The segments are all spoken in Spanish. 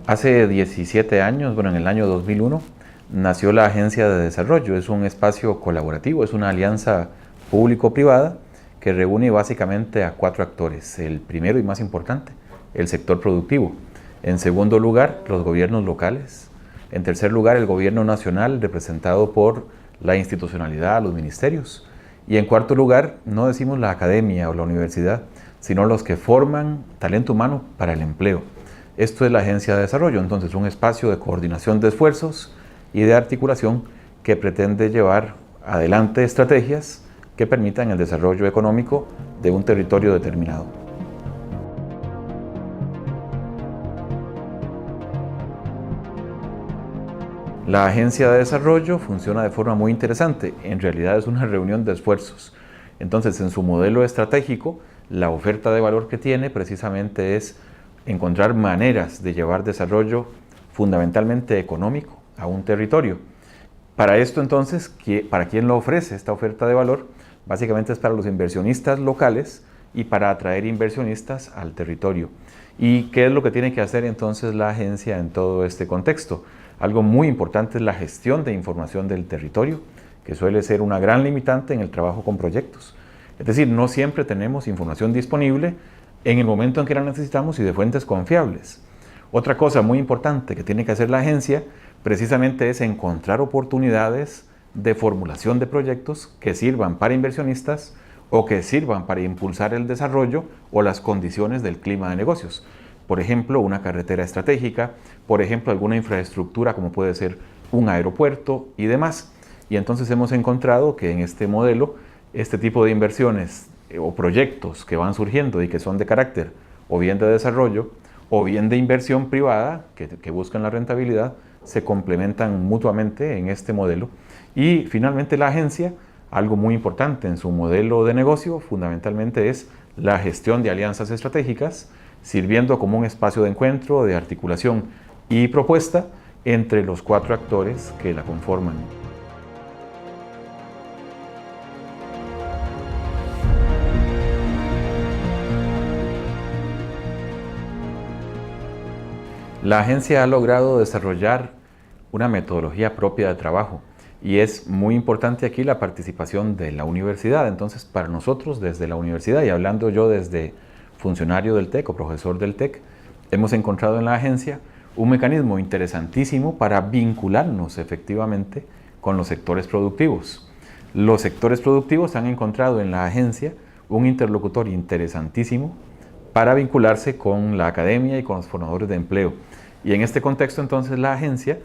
Hace 17 años, en el año 2001, nació la Agencia de Desarrollo. Es un espacio colaborativo, es una alianza público-privada que reúne básicamente a 4 actores. El primero y más importante, el sector productivo. En segundo lugar, los gobiernos locales. En tercer lugar, el gobierno nacional, representado por la institucionalidad, los ministerios. Y en cuarto lugar, no decimos la academia o la universidad, sino los que forman talento humano para el empleo. Esto es la Agencia de Desarrollo, entonces un espacio de coordinación de esfuerzos y de articulación que pretende llevar adelante estrategias que permitan el desarrollo económico de un territorio determinado. La Agencia de Desarrollo funciona de forma muy interesante. En realidad es una reunión de esfuerzos. Entonces, en su modelo estratégico, la oferta de valor que tiene precisamente es encontrar maneras de llevar desarrollo fundamentalmente económico a un territorio. Para esto entonces, ¿para quién lo ofrece esta oferta de valor? Básicamente es para los inversionistas locales y para atraer inversionistas al territorio. ¿Y qué es lo que tiene que hacer entonces la agencia en todo este contexto? Algo muy importante es la gestión de información del territorio, que suele ser una gran limitante en el trabajo con proyectos. Es decir, no siempre tenemos información disponible en el momento en que la necesitamos y de fuentes confiables. Otra cosa muy importante que tiene que hacer la agencia precisamente es encontrar oportunidades de formulación de proyectos que sirvan para inversionistas o que sirvan para impulsar el desarrollo o las condiciones del clima de negocios. Por ejemplo, una carretera estratégica, por ejemplo, alguna infraestructura como puede ser un aeropuerto y demás. Y entonces hemos encontrado que en este modelo, este tipo de inversiones o proyectos que van surgiendo y que son de carácter o bien de desarrollo o bien de inversión privada que buscan la rentabilidad, se complementan mutuamente en este modelo. Y finalmente la agencia, algo muy importante en su modelo de negocio, fundamentalmente es la gestión de alianzas estratégicas, sirviendo como un espacio de encuentro, de articulación y propuesta entre los 4 actores que la conforman. La agencia ha logrado desarrollar una metodología propia de trabajo y es muy importante aquí la participación de la universidad. Entonces, para nosotros desde la universidad, y hablando yo desde funcionario del TEC o profesor del TEC, hemos encontrado en la agencia un mecanismo interesantísimo para vincularnos efectivamente con los sectores productivos. Los sectores productivos han encontrado en la agencia un interlocutor interesantísimo para vincularse con la academia y con los formadores de empleo. Y en este contexto entonces la agencia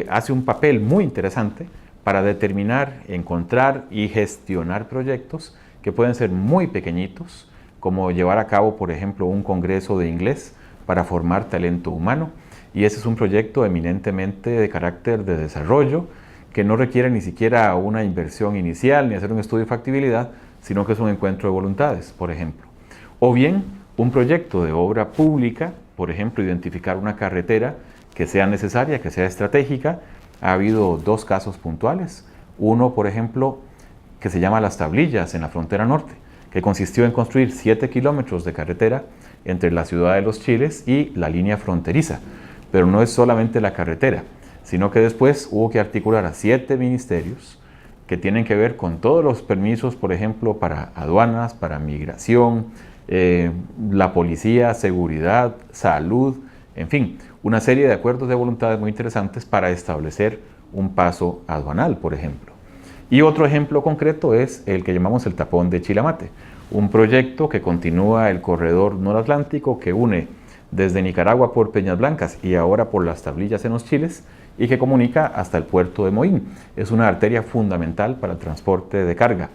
hace un papel muy interesante para determinar, encontrar y gestionar proyectos que pueden ser muy pequeñitos, como llevar a cabo, por ejemplo, un congreso de inglés para formar talento humano. Y ese es un proyecto eminentemente de carácter de desarrollo, que no requiere ni siquiera una inversión inicial ni hacer un estudio de factibilidad, sino que es un encuentro de voluntades, por ejemplo. O bien, un proyecto de obra pública, por ejemplo, identificar una carretera que sea necesaria, que sea estratégica. Ha habido 2 casos puntuales. Uno, por ejemplo, que se llama Las Tablillas, en la frontera norte, que consistió en construir 7 kilómetros de carretera entre la ciudad de Los Chiles y la línea fronteriza. Pero no es solamente la carretera, sino que después hubo que articular a 7 ministerios que tienen que ver con todos los permisos, por ejemplo, para aduanas, para migración, la policía, seguridad, salud, en fin, una serie de acuerdos de voluntades muy interesantes para establecer un paso aduanal, por ejemplo. Y otro ejemplo concreto es el que llamamos el Tapón de Chilamate, un proyecto que continúa el corredor noratlántico que une desde Nicaragua por Peñas Blancas y ahora por Las Tablillas en Los Chiles y que comunica hasta el puerto de Moín. Es una arteria fundamental para el transporte de carga.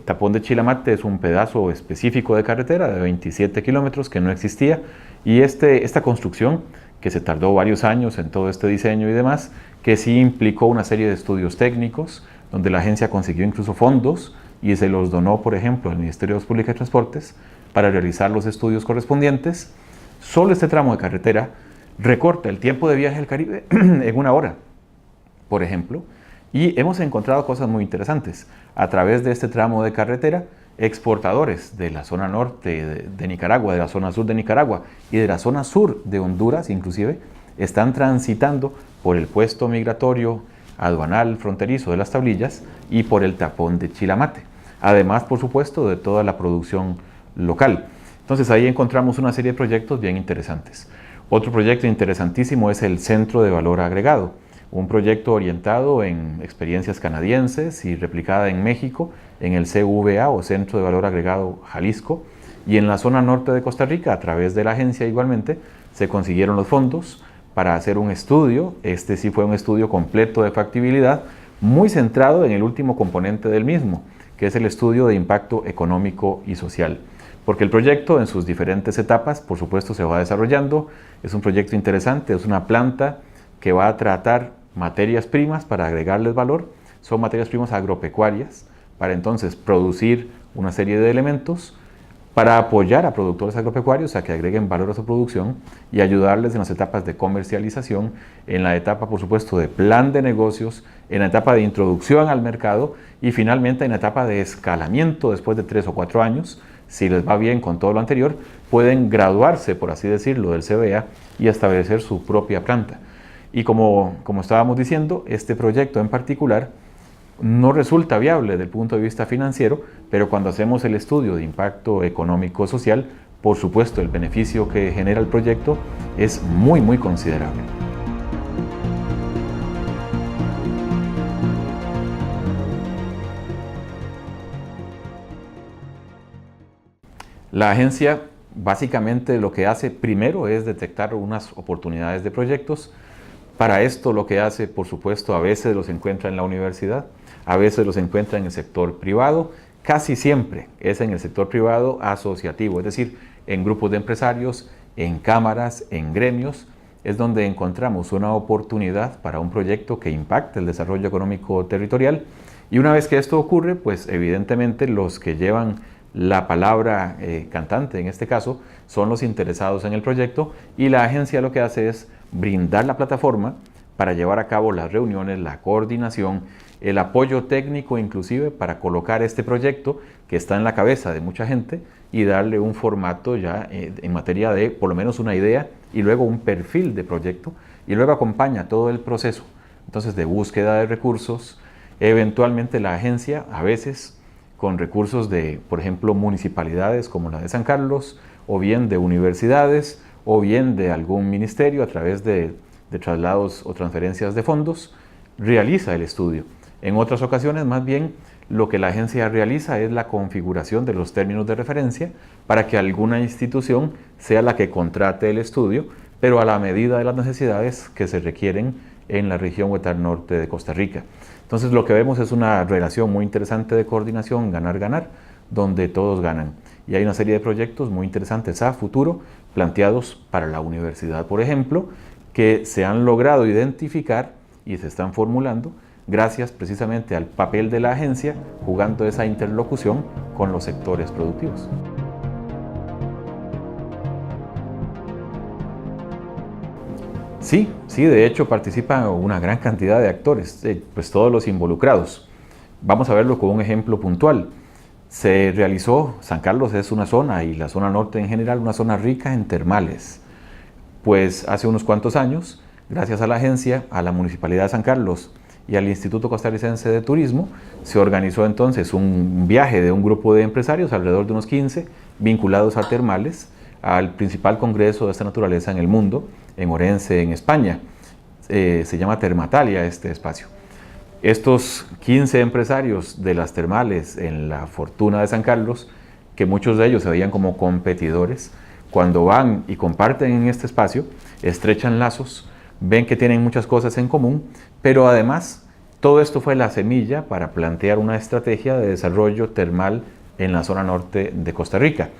Tapón de Chilamate es un pedazo específico de carretera de 27 kilómetros que no existía y esta construcción, que se tardó varios años en todo este diseño y demás, que sí implicó una serie de estudios técnicos, donde la agencia consiguió incluso fondos y se los donó, por ejemplo, al Ministerio de Obras Públicas y Transportes para realizar los estudios correspondientes. Solo este tramo de carretera recorta el tiempo de viaje al Caribe en 1 hora, por ejemplo, y hemos encontrado cosas muy interesantes. A través de este tramo de carretera, exportadores de la zona norte de Nicaragua, de la zona sur de Nicaragua y de la zona sur de Honduras inclusive, están transitando por el puesto migratorio aduanal fronterizo de las Tablillas y por el tapón de Chilamate. Además, por supuesto, de toda la producción local. Entonces ahí encontramos una serie de proyectos bien interesantes. Otro proyecto interesantísimo es el Centro de Valor Agregado, un proyecto orientado en experiencias canadienses y replicada en México, en el CVA o Centro de Valor Agregado Jalisco, y en la zona norte de Costa Rica, a través de la agencia igualmente, se consiguieron los fondos para hacer un estudio. Este sí fue un estudio completo de factibilidad, muy centrado en el último componente del mismo, que es el estudio de impacto económico y social. Porque el proyecto en sus diferentes etapas, por supuesto, se va desarrollando. Es un proyecto interesante, es una planta que va a tratar materias primas para agregarles valor. Son materias primas agropecuarias para entonces producir una serie de elementos para apoyar a productores agropecuarios a que agreguen valor a su producción y ayudarles en las etapas de comercialización, en la etapa, por supuesto, de plan de negocios, en la etapa de introducción al mercado y finalmente en la etapa de escalamiento después de 3 o 4 años. Si les va bien con todo lo anterior, pueden graduarse, por así decirlo, del CVA y establecer su propia planta. Y como estábamos diciendo, este proyecto en particular no resulta viable desde el punto de vista financiero, pero cuando hacemos el estudio de impacto económico-social, por supuesto el beneficio que genera el proyecto es muy, muy considerable. La agencia básicamente lo que hace primero es detectar unas oportunidades de proyectos. Para esto lo que hace, por supuesto, a veces los encuentra en la universidad, a veces los encuentra en el sector privado, casi siempre es en el sector privado asociativo, es decir, en grupos de empresarios, en cámaras, en gremios, es donde encontramos una oportunidad para un proyecto que impacte el desarrollo económico territorial. Y una vez que esto ocurre, pues evidentemente los que llevan la palabra cantante en este caso son los interesados en el proyecto, y la agencia lo que hace es brindar la plataforma para llevar a cabo las reuniones, la coordinación, el apoyo técnico inclusive para colocar este proyecto que está en la cabeza de mucha gente y darle un formato ya en materia de por lo menos una idea y luego un perfil de proyecto, y luego acompaña todo el proceso entonces de búsqueda de recursos. Eventualmente la agencia, a veces con recursos de, por ejemplo, municipalidades como la de San Carlos, o bien de universidades, o bien de algún ministerio a través de traslados o transferencias de fondos, realiza el estudio. En otras ocasiones, más bien, lo que la agencia realiza es la configuración de los términos de referencia para que alguna institución sea la que contrate el estudio, pero a la medida de las necesidades que se requieren en la región Huetar Norte de Costa Rica. Entonces lo que vemos es una relación muy interesante de coordinación, ganar-ganar, donde todos ganan. Y hay una serie de proyectos muy interesantes a futuro, planteados para la universidad, por ejemplo, que se han logrado identificar y se están formulando gracias precisamente al papel de la agencia jugando esa interlocución con los sectores productivos. Sí, de hecho participan una gran cantidad de actores, pues todos los involucrados. Vamos a verlo con un ejemplo puntual. Se realizó, San Carlos es una zona, y la zona norte en general, una zona rica en termales. Pues hace unos cuantos años, gracias a la agencia, a la Municipalidad de San Carlos y al Instituto Costarricense de Turismo, se organizó entonces un viaje de un grupo de empresarios, alrededor de unos 15, vinculados a termales, al principal congreso de esta naturaleza en el mundo, en Orense, en España. Se llama Termatalia este espacio. Estos 15 empresarios de las termales en la Fortuna de San Carlos, que muchos de ellos se veían como competidores, cuando van y comparten en este espacio, estrechan lazos, ven que tienen muchas cosas en común, pero además todo esto fue la semilla para plantear una estrategia de desarrollo termal en la zona norte de Costa Rica.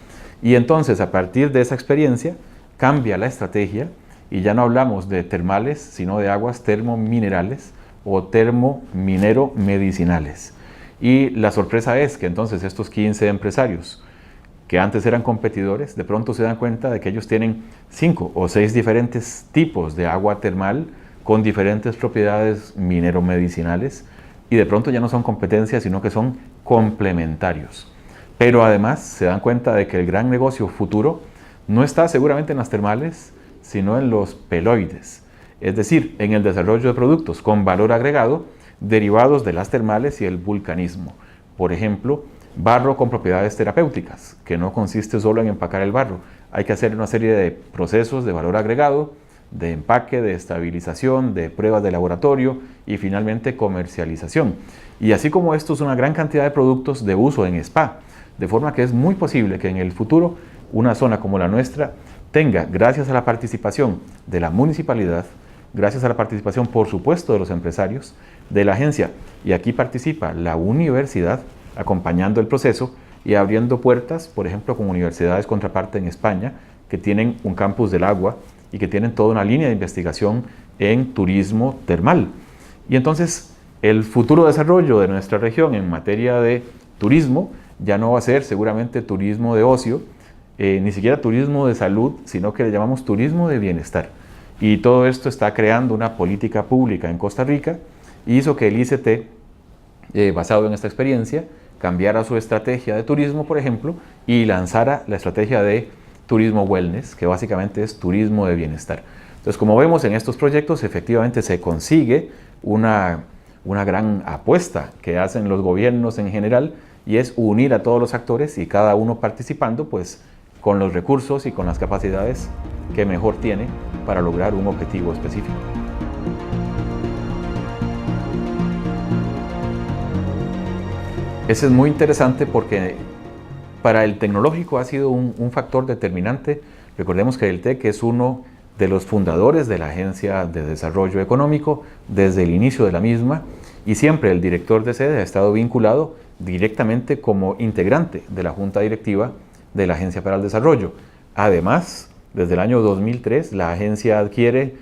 Y entonces, a partir de esa experiencia, cambia la estrategia y ya no hablamos de termales, sino de aguas termominerales o termominero-medicinales. Y la sorpresa es que entonces estos 15 empresarios que antes eran competidores, de pronto se dan cuenta de que ellos tienen 5 o 6 diferentes tipos de agua termal con diferentes propiedades minero-medicinales y de pronto ya no son competencias, sino que son complementarios. Pero además se dan cuenta de que el gran negocio futuro no está seguramente en las termales, sino en los peloides, es decir, en el desarrollo de productos con valor agregado derivados de las termales y el vulcanismo. Por ejemplo, barro con propiedades terapéuticas, que no consiste solo en empacar el barro. Hay que hacer una serie de procesos de valor agregado, de empaque, de estabilización, de pruebas de laboratorio y finalmente comercialización. Y así como esto es una gran cantidad de productos de uso en spa, de forma que es muy posible que en el futuro una zona como la nuestra tenga, gracias a la participación de la municipalidad, gracias a la participación, por supuesto, de los empresarios, de la agencia, y aquí participa la universidad, acompañando el proceso y abriendo puertas, por ejemplo, con universidades contraparte en España, que tienen un campus del agua y que tienen toda una línea de investigación en turismo termal. Y entonces, el futuro desarrollo de nuestra región en materia de turismo ya no va a ser seguramente turismo de ocio, ni siquiera turismo de salud, sino que le llamamos turismo de bienestar. Y todo esto está creando una política pública en Costa Rica y hizo que el ICT, basado en esta experiencia, cambiara su estrategia de turismo, por ejemplo, y lanzara la estrategia de turismo wellness, que básicamente es turismo de bienestar. Entonces, como vemos en estos proyectos, efectivamente se consigue una gran apuesta que hacen los gobiernos en general, y es unir a todos los actores y cada uno participando pues con los recursos y con las capacidades que mejor tiene para lograr un objetivo específico. Ese es muy interesante porque para el tecnológico ha sido un factor determinante. Recordemos que el TEC es uno de los fundadores de la Agencia de Desarrollo Económico desde el inicio de la misma, y siempre el director de sede ha estado vinculado directamente como integrante de la Junta Directiva de la Agencia para el Desarrollo. Además, desde el año 2003, la agencia adquiere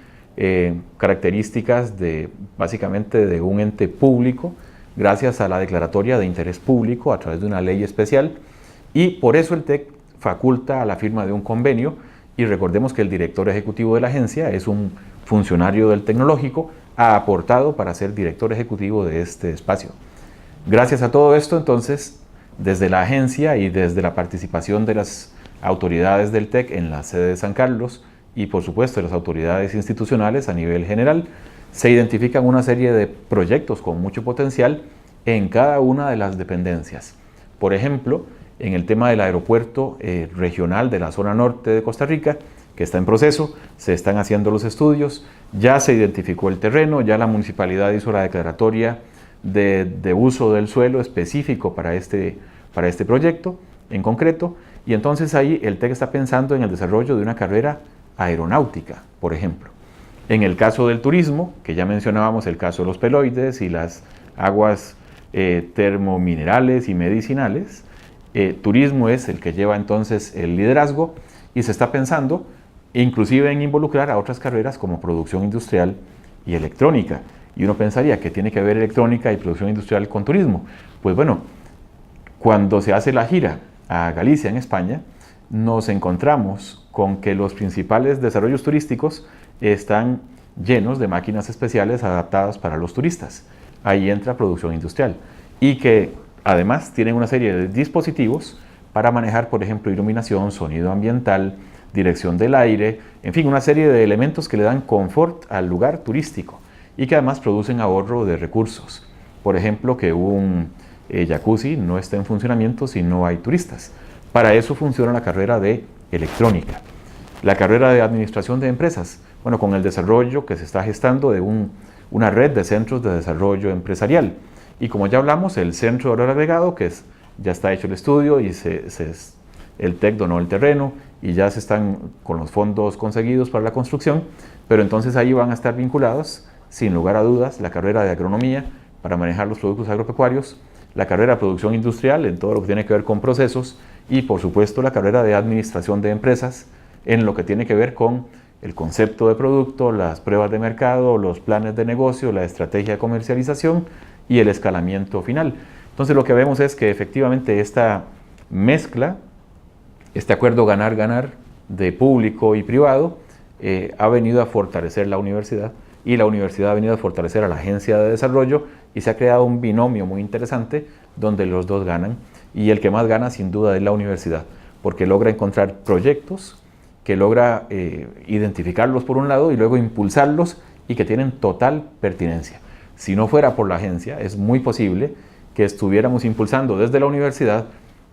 características básicamente de un ente público, gracias a la declaratoria de interés público a través de una ley especial, y por eso el TEC faculta a la firma de un convenio, y recordemos que el director ejecutivo de la agencia es un funcionario del tecnológico, ha aportado para ser director ejecutivo de este espacio. Gracias a todo esto, entonces, desde la agencia y desde la participación de las autoridades del TEC en la sede de San Carlos y por supuesto de las autoridades institucionales a nivel general, se identifican una serie de proyectos con mucho potencial en cada una de las dependencias. Por ejemplo, en el tema del aeropuerto regional de la zona norte de Costa Rica, que está en proceso, se están haciendo los estudios, ya se identificó el terreno, ya la municipalidad hizo la declaratoria de uso del suelo específico para este proyecto en concreto, y entonces ahí el TEC está pensando en el desarrollo de una carrera aeronáutica, por ejemplo. En el caso del turismo, que ya mencionábamos el caso de los peloides y las aguas termominerales y medicinales, turismo es el que lleva entonces el liderazgo, y se está pensando inclusive en involucrar a otras carreras como producción industrial y electrónica. Y uno pensaría que tiene que ver electrónica y producción industrial con turismo. Pues bueno, cuando se hace la gira a Galicia, en España, nos encontramos con que los principales desarrollos turísticos están llenos de máquinas especiales adaptadas para los turistas. Ahí entra producción industrial. Y que además tienen una serie de dispositivos para manejar, por ejemplo, iluminación, sonido ambiental, dirección del aire, en fin, una serie de elementos que le dan confort al lugar turístico y que además producen ahorro de recursos. Por ejemplo, que un jacuzzi no esté en funcionamiento si no hay turistas. Para eso funciona la carrera de electrónica. La carrera de administración de empresas, bueno, con el desarrollo que se está gestando de una red de centros de desarrollo empresarial. Y como ya hablamos, el centro de valor agregado, que ya está hecho el estudio y el TEC donó el terreno y ya se están con los fondos conseguidos para la construcción, pero entonces ahí van a estar vinculados, sin lugar a dudas, la carrera de agronomía para manejar los productos agropecuarios, la carrera de producción industrial en todo lo que tiene que ver con procesos y por supuesto la carrera de administración de empresas en lo que tiene que ver con el concepto de producto, las pruebas de mercado, los planes de negocio, la estrategia de comercialización y el escalamiento final. Entonces lo que vemos es que efectivamente esta mezcla Este acuerdo ganar-ganar de público y privado ha venido a fortalecer la universidad y la universidad ha venido a fortalecer a la Agencia de Desarrollo y se ha creado un binomio muy interesante donde los dos ganan y el que más gana sin duda es la universidad porque logra encontrar proyectos que logra identificarlos por un lado y luego impulsarlos y que tienen total pertinencia. Si no fuera por la agencia, es muy posible que estuviéramos impulsando desde la universidad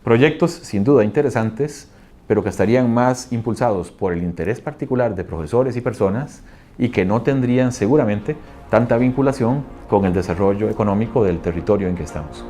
proyectos sin duda interesantes, pero que estarían más impulsados por el interés particular de profesores y personas y que no tendrían seguramente tanta vinculación con el desarrollo económico del territorio en que estamos.